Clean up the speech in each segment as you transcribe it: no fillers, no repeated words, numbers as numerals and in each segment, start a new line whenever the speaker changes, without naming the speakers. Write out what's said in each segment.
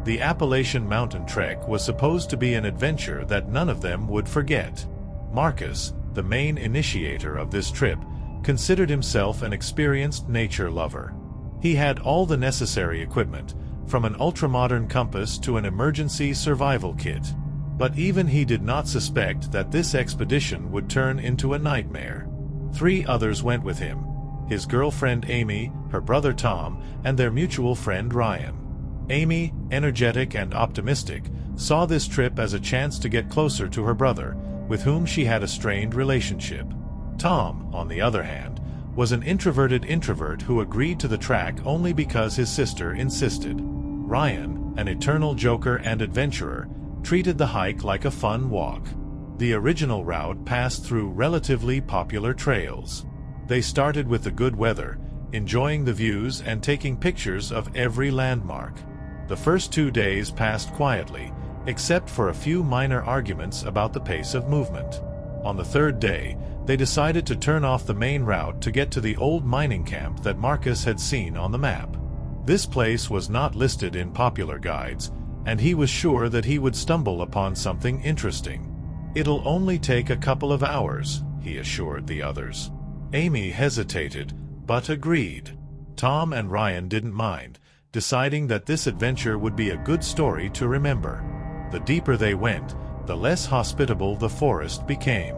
The Appalachian mountain trek was supposed to be an adventure that none of them would forget. Marcus, the main initiator of this trip, considered himself an experienced nature lover. He had all the necessary equipment, from an ultramodern compass to an emergency survival kit. But even he did not suspect that this expedition would turn into a nightmare. 3 others went with him: his girlfriend Amy, her brother Tom, and their mutual friend Ryan. Amy, energetic and optimistic, saw this trip as a chance to get closer to her brother, with whom she had a strained relationship. Tom, on the other hand, was an introverted introvert who agreed to the track only because his sister insisted. Ryan, an eternal joker and adventurer, treated the hike like a fun walk. The original route passed through relatively popular trails. They started with the good weather, enjoying the views and taking pictures of every landmark. The first 2 days passed quietly, except for a few minor arguments about the pace of movement. On the 3rd day, they decided to turn off the main route to get to the old mining camp that Marcus had seen on the map. This place was not listed in popular guides, and he was sure that he would stumble upon something interesting. "It'll only take a couple of hours," he assured the others. Amy hesitated, but agreed. Tom and Ryan didn't mind, deciding that this adventure would be a good story to remember. The deeper they went, the less hospitable the forest became.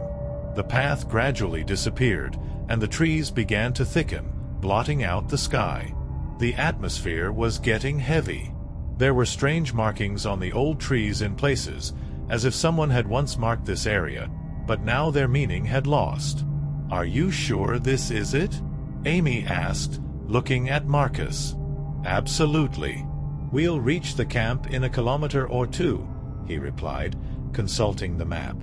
The path gradually disappeared, and the trees began to thicken, blotting out the sky. The atmosphere was getting heavy. There were strange markings on the old trees in places, as if someone had once marked this area, but now their meaning had lost. "Are you sure this is it?" Amy asked, looking at Marcus. "Absolutely. We'll reach the camp in a kilometer or 2, he replied, consulting the map.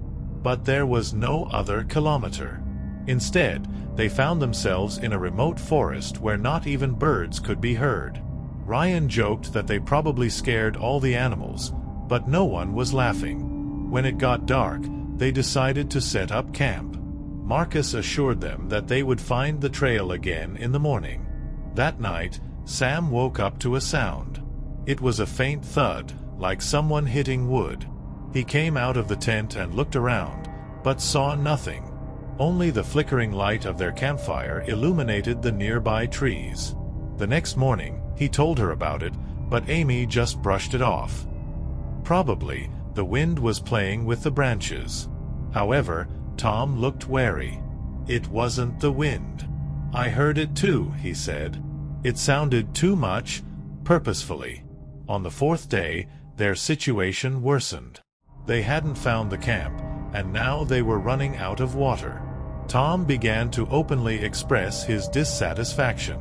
But there was no other kilometer. Instead, they found themselves in a remote forest where not even birds could be heard. Ryan joked that they probably scared all the animals, but no one was laughing. When it got dark, they decided to set up camp. Marcus assured them that they would find the trail again in the morning. That night, Sam woke up to a sound. It was a faint thud, like someone hitting wood. He came out of the tent and looked around, but saw nothing. Only the flickering light of their campfire illuminated the nearby trees. The next morning, he told her about it, but Amy just brushed it off. Probably, the wind was playing with the branches. However, Tom looked wary. "It wasn't the wind. I heard it too," he said. "It sounded too much, purposefully." On the 4th day, their situation worsened. They hadn't found the camp, and now they were running out of water. Tom began to openly express his dissatisfaction.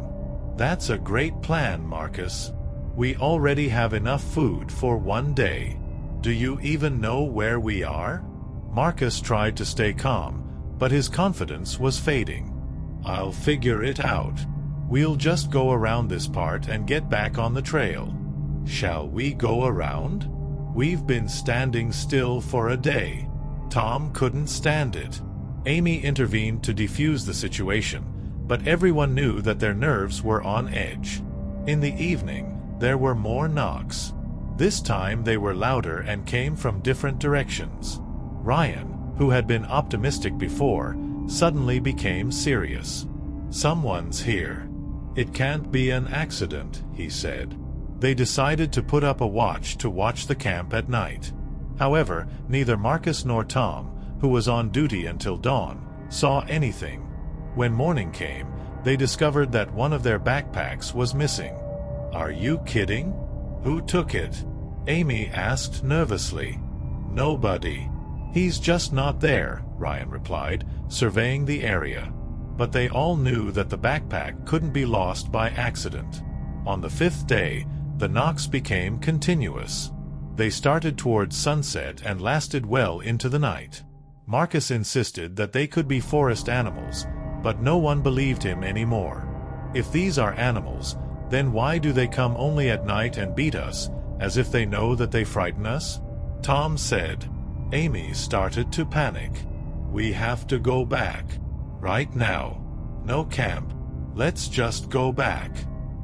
"That's a great plan, Marcus. We already have enough food for 1 day. Do you even know where we are?" Marcus tried to stay calm, but his confidence was fading. "I'll figure it out. We'll just go around this part and get back on the trail." "Shall we go around? We've been standing still for a day." Tom couldn't stand it. Amy intervened to defuse the situation, but everyone knew that their nerves were on edge. In the evening, there were more knocks. This time they were louder and came from different directions. Ryan, who had been optimistic before, suddenly became serious. "Someone's here. It can't be an accident," he said. They decided to put up a watch to watch the camp at night. However, neither Marcus nor Tom, who was on duty until dawn, saw anything. When morning came, they discovered that one of their backpacks was missing. "Are you kidding? Who took it?" Amy asked nervously. "Nobody. He's just not there," Ryan replied, surveying the area. But they all knew that the backpack couldn't be lost by accident. On the 5th day, the knocks became continuous. They started towards sunset and lasted well into the night. Marcus insisted that they could be forest animals, but no one believed him anymore. "If these are animals, then why do they come only at night and beat us, as if they know that they frighten us?" Tom said. Amy started to panic. "We have to go back. Right now. No camp. Let's just go back.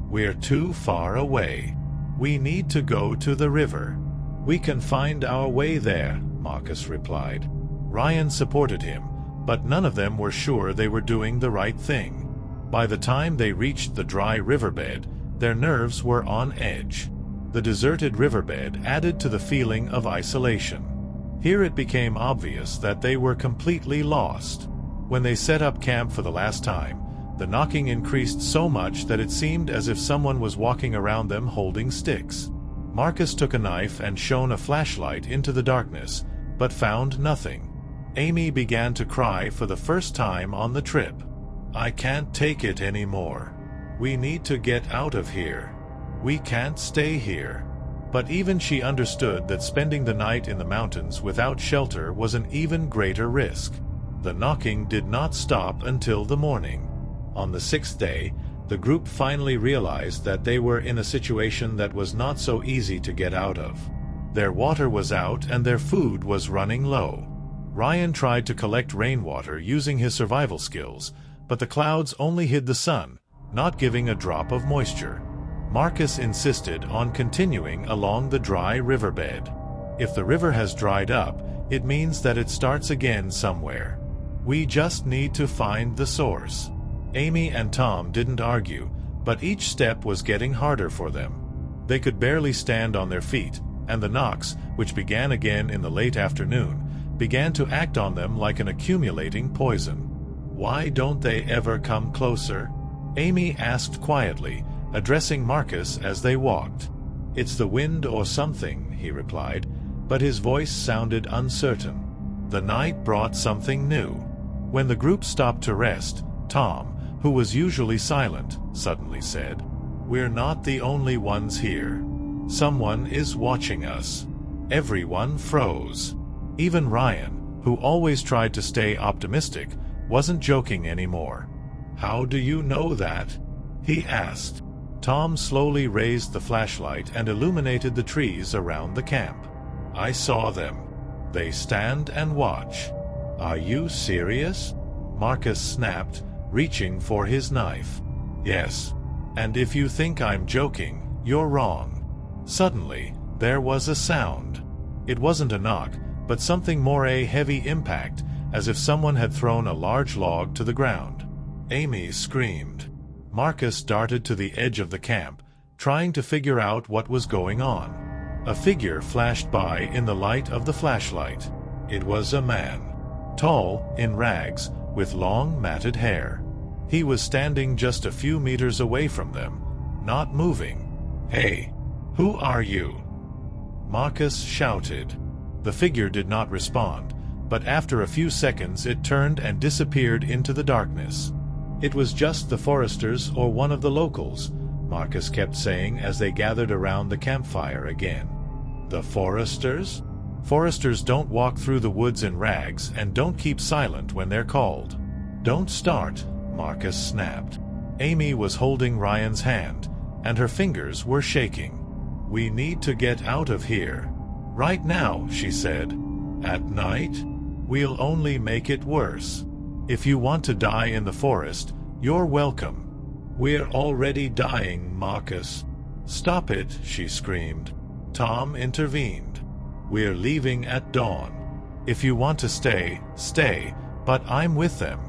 We're too far away. We need to go to the river. We can find our way there, Marcus replied. Ryan supported him, but none of them were sure they were doing the right thing. By the time they reached the dry riverbed, their nerves were on edge. The deserted riverbed added to the feeling of isolation. Here it became obvious that they were completely lost. When they set up camp for the last time, the knocking increased so much that it seemed as if someone was walking around them holding sticks. Marcus took a knife and shone a flashlight into the darkness, but found nothing. Amy began to cry for the first time on the trip. I can't take it anymore. We need to get out of here. We can't stay here. But even she understood that spending the night in the mountains without shelter was an even greater risk. The knocking did not stop until the morning. On the sixth day, the group finally realized that they were in a situation that was not so easy to get out of. Their water was out and their food was running low. Ryan tried to collect rainwater using his survival skills, but the clouds only hid the sun, not giving a drop of moisture. Marcus insisted on continuing along the dry riverbed. If the river has dried up, it means that it starts again somewhere. We just need to find the source. Amy and Tom didn't argue, but each step was getting harder for them. They could barely stand on their feet, and the knocks, which began again in the late afternoon, began to act on them like an accumulating poison. Why don't they ever come closer? Amy asked quietly, addressing Marcus as they walked. It's the wind or something, he replied, but his voice sounded uncertain. The night brought something new. When the group stopped to rest, Tom, who was usually silent, suddenly said, "We're not the only ones here. Someone is watching us." Everyone froze. Even Ryan, who always tried to stay optimistic, wasn't joking anymore. "How do you know that?" he asked. Tom slowly raised the flashlight and illuminated the trees around the camp. "I saw them. They stand and watch." "Are you serious?" Marcus snapped, reaching for his knife. "Yes. And if you think I'm joking, you're wrong." Suddenly, there was a sound. It wasn't a knock, but something more, a heavy impact, as if someone had thrown a large log to the ground. Amy screamed. Marcus darted to the edge of the camp, trying to figure out what was going on. A figure flashed by in the light of the flashlight. It was a man. Tall, in rags, with long matted hair. He was standing just a few meters away from them, not moving. "Hey, who are you?" Marcus shouted. The figure did not respond, but after a few seconds it turned and disappeared into the darkness. "It was just the foresters or one of the locals," Marcus kept saying as they gathered around the campfire again. "The foresters?" "Foresters don't walk through the woods in rags and don't keep silent when they're called." "Don't start," Marcus snapped. Amy was holding Ryan's hand, and her fingers were shaking. "We need to get out of here. Right now," she said. "At night? We'll only make it worse. If you want to die in the forest, you're welcome." "We're already dying, Marcus." "Stop it," she screamed. Tom intervened. "We're leaving at dawn. If you want to stay, stay, but I'm with them."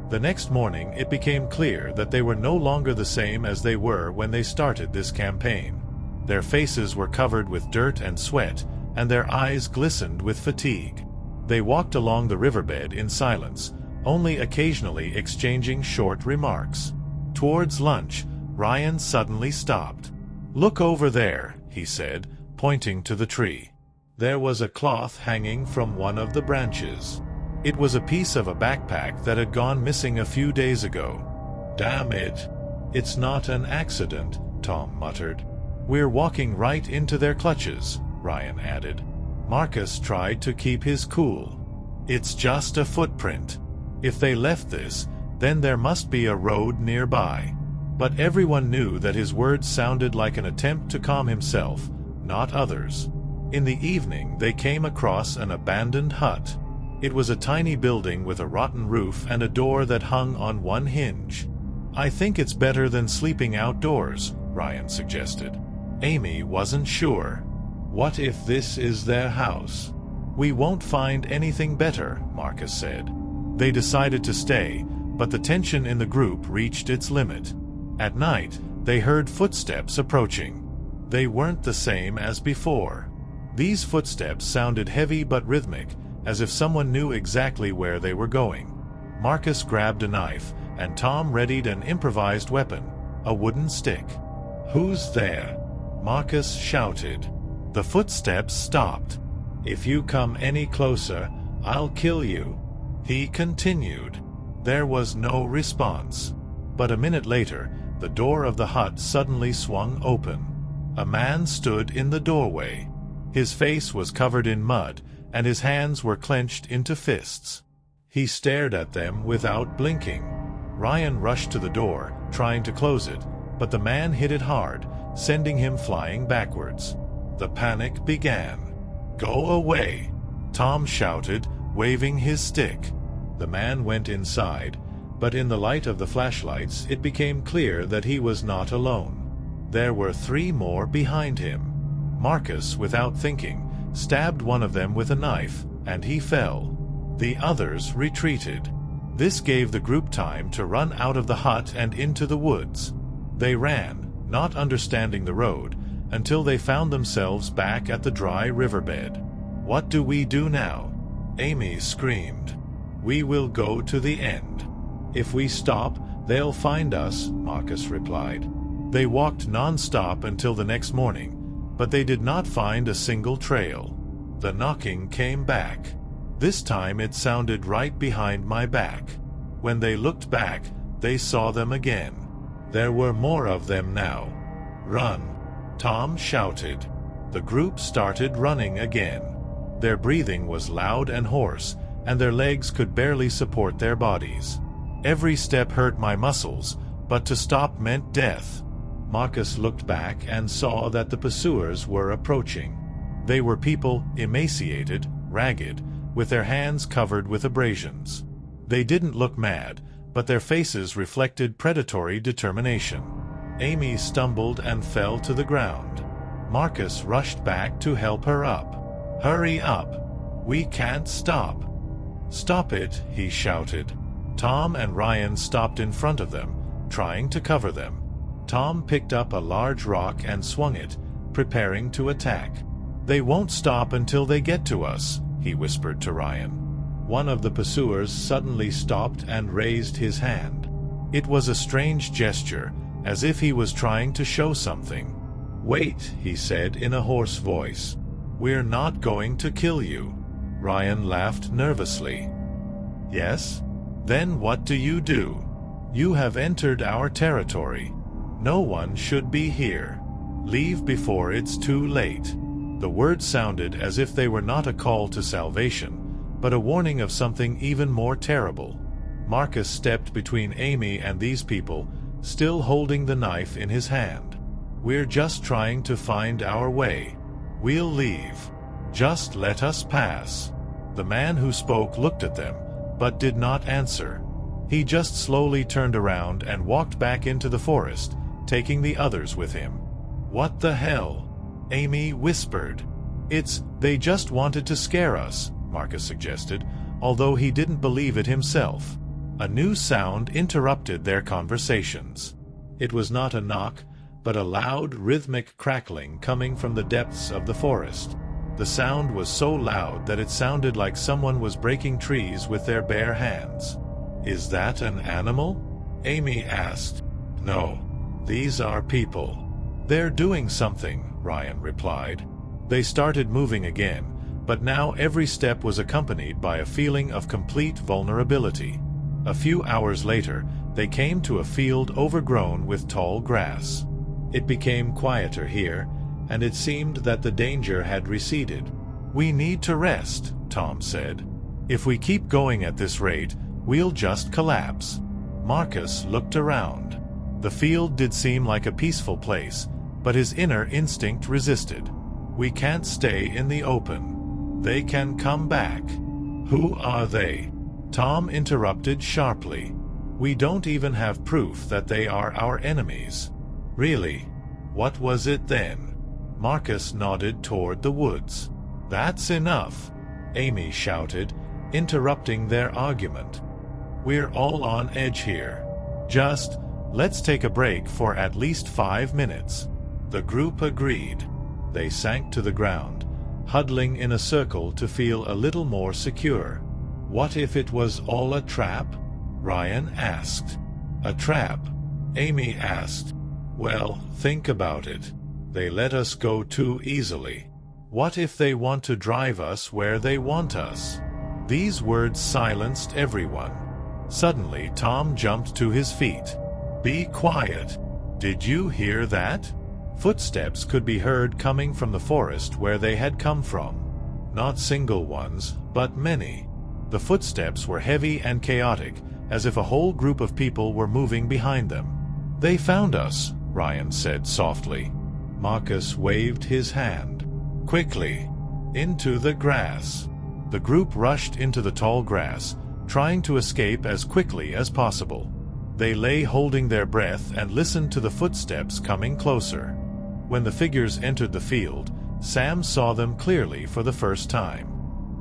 The next morning it became clear that they were no longer the same as they were when they started this campaign. Their faces were covered with dirt and sweat, and their eyes glistened with fatigue. They walked along the riverbed in silence, only occasionally exchanging short remarks. Towards lunch, Ryan suddenly stopped. "Look over there," he said, pointing to the tree. There was a cloth hanging from one of the branches. It was a piece of a backpack that had gone missing a few days ago. "Damn it. It's not an accident," Tom muttered. "We're walking right into their clutches," Ryan added. Marcus tried to keep his cool. "It's just a footprint. If they left this, then there must be a road nearby." But everyone knew that his words sounded like an attempt to calm himself, not others. In the evening they came across an abandoned hut. It was a tiny building with a rotten roof and a door that hung on one hinge. I think it's better than sleeping outdoors, Ryan suggested. Amy wasn't sure. What if this is their house? We won't find anything better, Marcus said. They decided to stay, but the tension in the group reached its limit. At night, they heard footsteps approaching. They weren't the same as before. These footsteps sounded heavy but rhythmic, as if someone knew exactly where they were going. Marcus grabbed a knife, and Tom readied an improvised weapon, a wooden stick. "Who's there?" Marcus shouted. The footsteps stopped. "If you come any closer, I'll kill you," he continued. There was no response. But a minute later, the door of the hut suddenly swung open. A man stood in the doorway. His face was covered in mud, and his hands were clenched into fists. He stared at them without blinking. Ryan rushed to the door, trying to close it, but the man hit it hard, sending him flying backwards. The panic began. "Go away!" Tom shouted, waving his stick. The man went inside, but in the light of the flashlights it became clear that he was not alone. There were 3 more behind him. Marcus, without thinking, stabbed one of them with a knife, and he fell. The others retreated. This gave the group time to run out of the hut and into the woods. They ran, not understanding the road, until they found themselves back at the dry riverbed. "What do we do now?" Amy screamed. "We will go to the end. If we stop, they'll find us," Marcus replied. They walked non-stop until the next morning, but they did not find a single trail. The knocking came back. This time it sounded right behind my back. When they looked back, they saw them again. There were more of them now. "Run!" Tom shouted. The group started running again. Their breathing was loud and hoarse, and their legs could barely support their bodies. Every step hurt my muscles, but to stop meant death. Marcus looked back and saw that the pursuers were approaching. They were people, emaciated, ragged, with their hands covered with abrasions. They didn't look mad, but their faces reflected predatory determination. Amy stumbled and fell to the ground. Marcus rushed back to help her up. "Hurry up! We can't stop!" "Stop it!" he shouted. Tom and Ryan stopped in front of them, trying to cover them. Tom picked up a large rock and swung it, preparing to attack. "They won't stop until they get to us," he whispered to Ryan. One of the pursuers suddenly stopped and raised his hand. It was a strange gesture, as if he was trying to show something. "Wait," he said in a hoarse voice. "We're not going to kill you." Ryan laughed nervously. "Yes? Then what do? You have entered our territory. No one should be here. Leave before it's too late." The words sounded as if they were not a call to salvation, but a warning of something even more terrible. Marcus stepped between Amy and these people, still holding the knife in his hand. "We're just trying to find our way. We'll leave. Just let us pass." The man who spoke looked at them, but did not answer. He just slowly turned around and walked back into the forest, taking the others with him. "What the hell?" Amy whispered. They just wanted to scare us," Marcus suggested, although he didn't believe it himself. A new sound interrupted their conversations. It was not a knock, but a loud, rhythmic crackling coming from the depths of the forest. The sound was so loud that it sounded like someone was breaking trees with their bare hands. "Is that an animal?" Amy asked. "No. These are people. They're doing something," Ryan replied. They started moving again, but now every step was accompanied by a feeling of complete vulnerability. A few hours later, they came to a field overgrown with tall grass. It became quieter here, and it seemed that the danger had receded. "We need to rest," Tom said. "If we keep going at this rate, we'll just collapse." Marcus looked around. The field did seem like a peaceful place, but his inner instinct resisted. "We can't stay in the open. They can come back." "Who are they?" Tom interrupted sharply. We don't even have proof that they are our enemies. Really? What was it then? Marcus nodded toward the woods. That's enough, Amy shouted, interrupting their argument. We're all on edge here. Just, let's take a break for at least 5 minutes. The group agreed. They sank to the ground, huddling in a circle to feel a little more secure. What if it was all a trap? Ryan asked. A trap? Amy asked. Well, think about it. They let us go too easily. What if they want to drive us where they want us? These words silenced everyone. Suddenly, Tom jumped to his feet. Be quiet. Did you hear that? Footsteps could be heard coming from the forest where they had come from. Not single ones, but many. The footsteps were heavy and chaotic, as if a whole group of people were moving behind them. They found us, Ryan said softly. Marcus waved his hand. Quickly! Into the grass! The group rushed into the tall grass, trying to escape as quickly as possible. They lay holding their breath and listened to the footsteps coming closer. When the figures entered the field, Sam saw them clearly for the first time.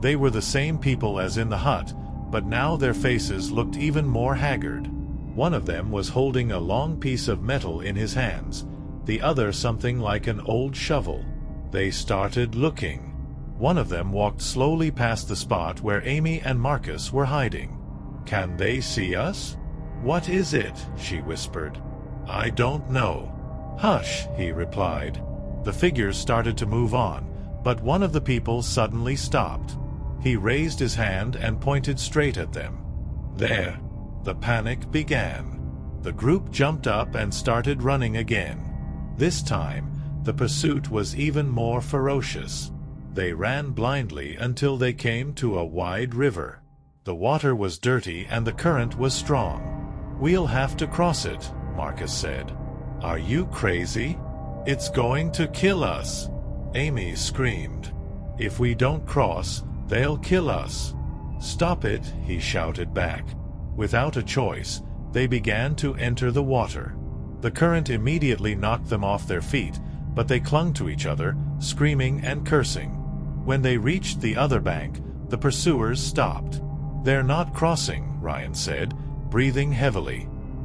They were the same people as in the hut, but now their faces looked even more haggard. One of them was holding a long piece of metal in his hands, the other something like an old shovel. They started looking. One of them walked slowly past the spot where Amy and Marcus were hiding. Can they see us? What is it? She whispered. I don't know. Hush, he replied. The figures started to move on, but one of the people suddenly stopped. He raised his hand and pointed straight at them. There. The panic began. The group jumped up and started running again. This time, the pursuit was even more ferocious. They ran blindly until they came to a wide river. The water was dirty and the current was strong. We'll have to cross it, Marcus said. Are you crazy? It's going to kill us, Amy screamed. If we don't cross, they'll kill us. Stop it, he shouted back. Without a choice, they began to enter the water. The current immediately knocked them off their feet, but they clung to each other, screaming and cursing. When they reached the other bank, the pursuers stopped. They're not crossing, Ryan said, breathing heavily.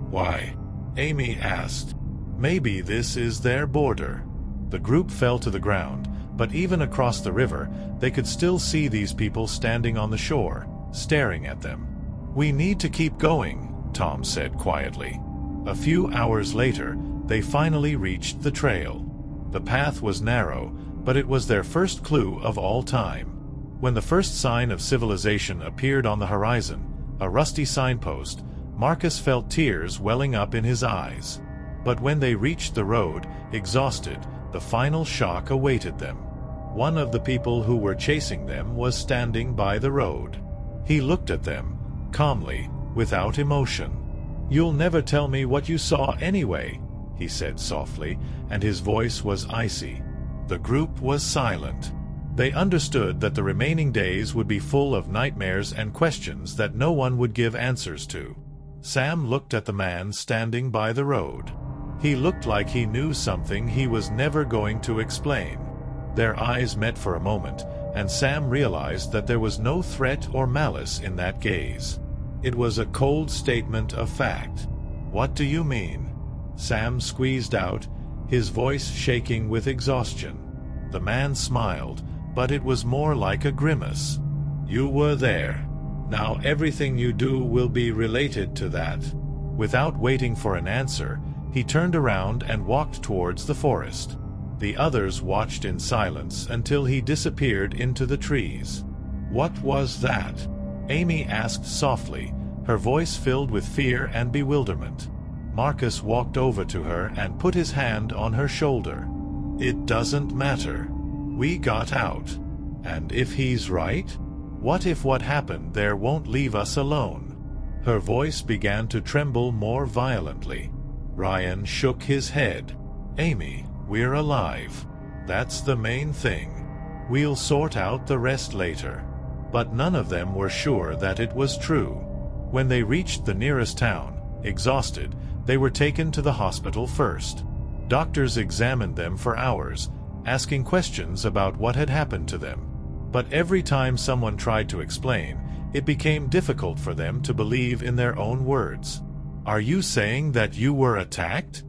Why? Amy asked. Maybe this is their border. The group fell to the ground, but even across the river, they could still see these people standing on the shore, staring at them. We need to keep going, Tom said quietly. A few hours later, they finally reached the trail. The path was narrow, but it was their first clue of all time. When the first sign of civilization appeared on the horizon, a rusty signpost, Marcus felt tears welling up in his eyes. But when they reached the road, exhausted, the final shock awaited them. One of the people who were chasing them was standing by the road. He looked at them, calmly, without emotion. You'll never tell me what you saw anyway, he said softly, and his voice was icy. The group was silent. They understood that the remaining days would be full of nightmares and questions that no one would give answers to. Sam looked at the man standing by the road. He looked like he knew something he was never going to explain. Their eyes met for a moment, and Sam realized that there was no threat or malice in that gaze. It was a cold statement of fact. What do you mean? Sam squeezed out, his voice shaking with exhaustion. The man smiled, but it was more like a grimace. You were there. Now everything you do will be related to that. Without waiting for an answer, he turned around and walked towards the forest. The others watched in silence until he disappeared into the trees. What was that? Amy asked softly, her voice filled with fear and bewilderment. Marcus walked over to her and put his hand on her shoulder. It doesn't matter. We got out. And if he's right? What if what happened there won't leave us alone? Her voice began to tremble more violently. Ryan shook his head. Amy, we're alive. That's the main thing. We'll sort out the rest later. But none of them were sure that it was true. When they reached the nearest town, Exhausted, they were taken to the hospital first. Doctors examined them for hours, asking questions about what had happened to them. But every time someone tried to explain, it became difficult for them to believe in their own words. "Are you saying that you were attacked?"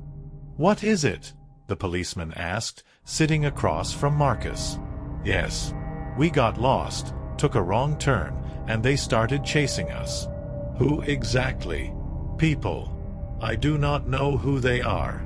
"What is it?" the policeman asked, sitting across from Marcus. "Yes. We got lost, took a wrong turn, and they started chasing us." "Who exactly?" "People. I do not know who they are.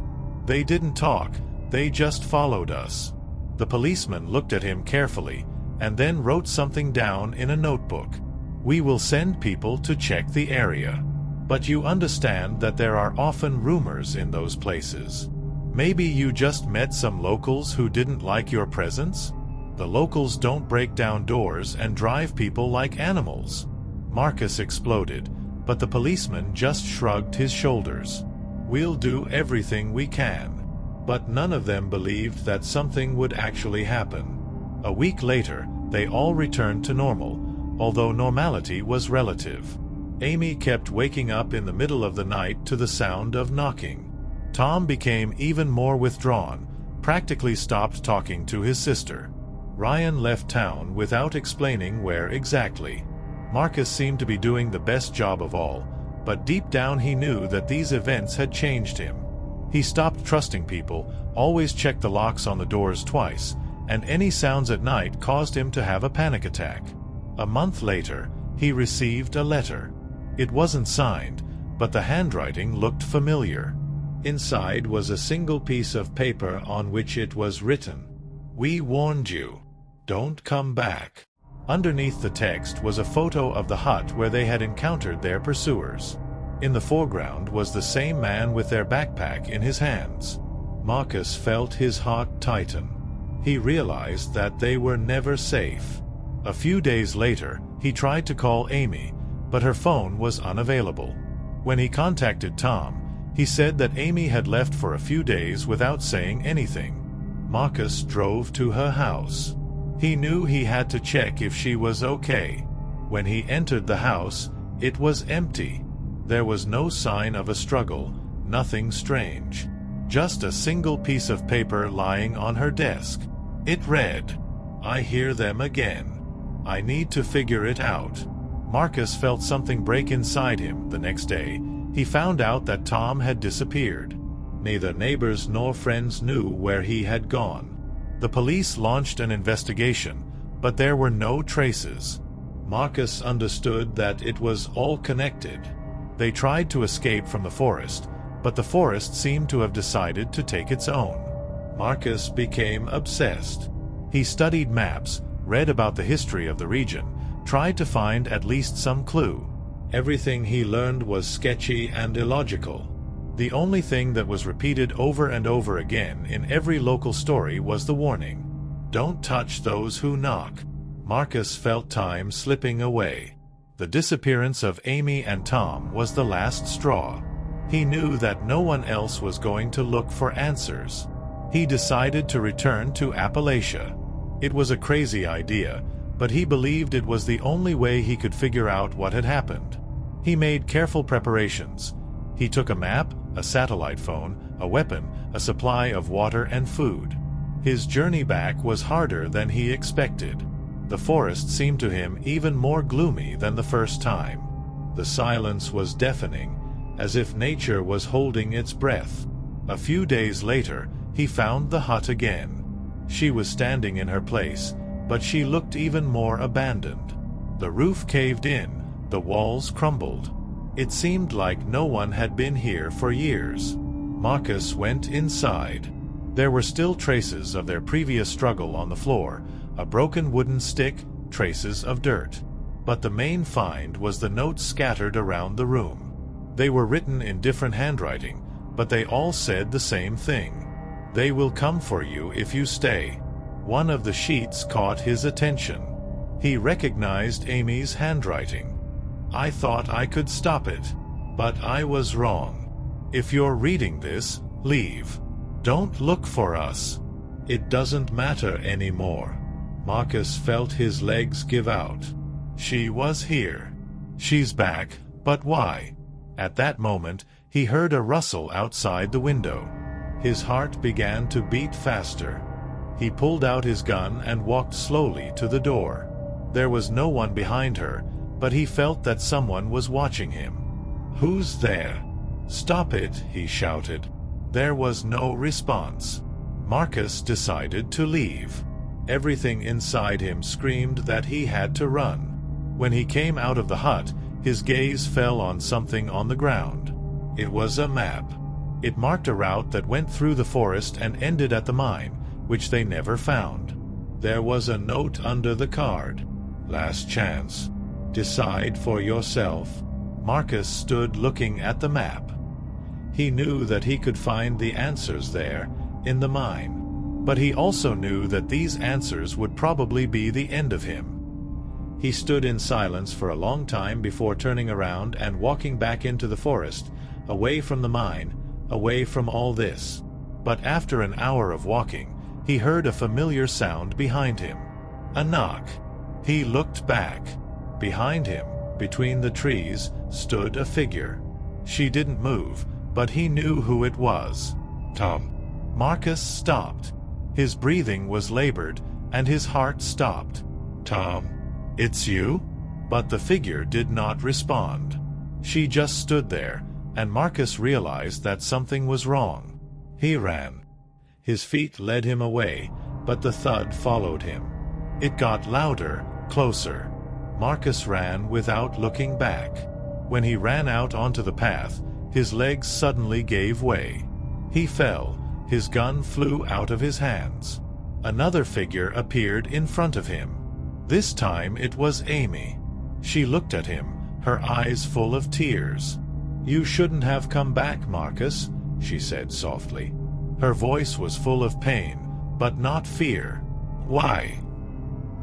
They didn't talk, they just followed us." The policeman looked at him carefully, and then wrote something down in a notebook. "We will send people to check the area. But you understand that there are often rumors in those places. Maybe you just met some locals who didn't like your presence? The locals don't break down doors and drive people like animals." Marcus exploded, but the policeman just shrugged his shoulders. "We'll do everything we can." But none of them believed that something would actually happen. A week later, they all returned to normal, although normality was relative. Amy kept waking up in the middle of the night to the sound of knocking. Tom became even more withdrawn, practically stopped talking to his sister. Ryan left town without explaining where exactly. Marcus seemed to be doing the best job of all, but deep down he knew that these events had changed him. He stopped trusting people, always checked the locks on the doors twice, and any sounds at night caused him to have a panic attack. A month later, he received a letter. It wasn't signed, but the handwriting looked familiar. Inside was a single piece of paper on which it was written, "We warned you. Don't come back." Underneath the text was a photo of the hut where they had encountered their pursuers. In the foreground was the same man with their backpack in his hands. Marcus felt his heart tighten. He realized that they were never safe. A few days later, he tried to call Amy, but her phone was unavailable. When he contacted Tom, he said that Amy had left for a few days without saying anything. Marcus drove to her house. He knew he had to check if she was okay. When he entered the house, it was empty. There was no sign of a struggle, nothing strange. Just a single piece of paper lying on her desk. It read, "I hear them again. I need to figure it out." Marcus felt something break inside him. The next day, he found out that Tom had disappeared. Neither neighbors nor friends knew where he had gone. The police launched an investigation, but there were no traces. Marcus understood that it was all connected. They tried to escape from the forest, but the forest seemed to have decided to take its own. Marcus became obsessed. He studied maps, read about the history of the region, tried to find at least some clue. Everything he learned was sketchy and illogical. The only thing that was repeated over and over again in every local story was the warning, "Don't touch those who knock." Marcus felt time slipping away. The disappearance of Amy and Tom was the last straw. He knew that no one else was going to look for answers. He decided to return to Appalachia. It was a crazy idea, but he believed it was the only way he could figure out what had happened. He made careful preparations. He took a map, a satellite phone, a weapon, a supply of water and food. His journey back was harder than he expected. The forest seemed to him even more gloomy than the first time. The silence was deafening, as if nature was holding its breath. A few days later, he found the hut again. She was standing in her place, but she looked even more abandoned. The roof caved in, the walls crumbled. It seemed like no one had been here for years. Marcus went inside. There were still traces of their previous struggle on the floor, a broken wooden stick, traces of dirt. But the main find was the notes scattered around the room. They were written in different handwriting, but they all said the same thing. "They will come for you if you stay." One of the sheets caught his attention. He recognized Amy's handwriting. "I thought I could stop it, but I was wrong. If you're reading this, leave. Don't look for us. It doesn't matter anymore." Marcus felt his legs give out. She was here. She's back, but why? At that moment, He heard a rustle outside the window. His heart began to beat faster. He pulled out his gun and walked slowly to the door. There was no one behind her, but he felt that someone was watching him. "Who's there?" "Stop it," he shouted. There was no response. Marcus decided to leave. Everything inside him screamed that he had to run. When he came out of the hut, his gaze fell on something on the ground. It was a map. It marked a route that went through the forest and ended at the mine, which they never found. There was a note under the card. "Last chance. Decide for yourself." Marcus stood looking at the map. He knew that he could find the answers there, in the mine. But he also knew that these answers would probably be the end of him. He stood in silence for a long time before turning around and walking back into the forest, away from the mine, away from all this. But after an hour of walking, he heard a familiar sound behind him. A knock. He looked back. Behind him, between the trees, stood a figure. She didn't move, but he knew who it was. "Tom." Marcus stopped. His breathing was labored, and his heart stopped. "Tom, it's you?" But the figure did not respond. She just stood there, and Marcus realized that something was wrong. He ran. His feet led him away, but the thud followed him. It got louder, closer. Marcus ran without looking back. When he ran out onto the path, his legs suddenly gave way. He fell. His gun flew out of his hands. Another figure appeared in front of him. This time it was Amy. She looked at him, her eyes full of tears. "You shouldn't have come back, Marcus," she said softly. Her voice was full of pain, but not fear. "Why?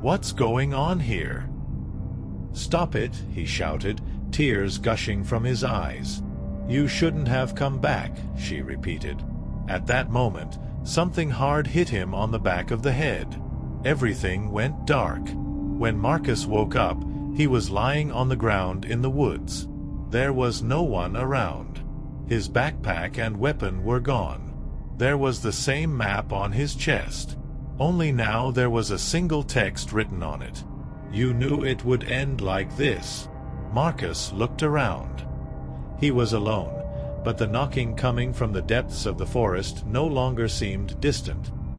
What's going on here?" "Stop it," he shouted, tears gushing from his eyes. "You shouldn't have come back," she repeated. At that moment, something hard hit him on the back of the head. Everything went dark. When Marcus woke up, he was lying on the ground in the woods. There was no one around. His backpack and weapon were gone. There was the same map on his chest. Only now there was a single text written on it. "You knew it would end like this." Marcus looked around. He was alone, but the knocking coming from the depths of the forest no longer seemed distant.